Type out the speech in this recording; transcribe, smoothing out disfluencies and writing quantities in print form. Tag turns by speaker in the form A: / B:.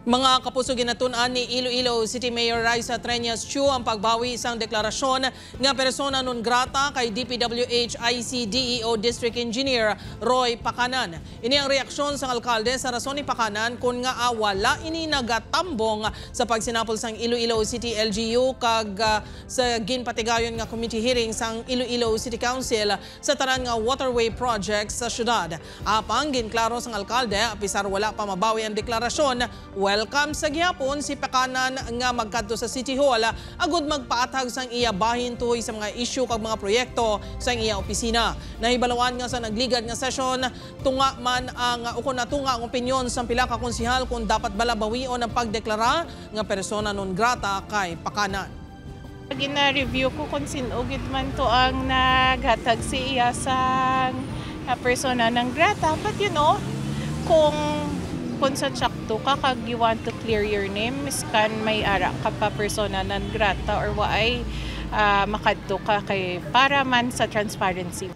A: Mga kapuso ginatun-an ni Iloilo City Mayor Raisa Treñas Chu ang pagbawi isang deklarasyon nga persona non grata kay DPWH ICDEO District Engineer Roy Pacanan. Ini ang reaksyon sa alkalde sa rason ni Pacanan kung nga wala ini nagatambong sa pagsinapol sang Iloilo City LGU kag sa ginpatigayon nga committee hearing sang Iloilo City Council sa tanan nga waterway project sa syudad. Apang ginklaro sang alkalde apisar wala pa mabawi ang deklarasyon, welcome sa gihapon si Pacanan nga magkadto sa City Hall agud magpaatag sang iya bahin tuhoy sa mga issue kag mga proyekto sa iya opisina. Nahibalawan nga sa nagligad nga session tunga man ang natunga ang opinyon sa pila ka konsehal kung dapat bala bawion ang pagdeklara nga persona non grata kay Pacanan.
B: Gina-review ko kung sinugid man to ang naghatag si iya sa persona non grata, but kung sa tsakto ka kag you want to clear your name, miskan may ara ka pa persona non grata or waay makadto ka kay para man sa transparency.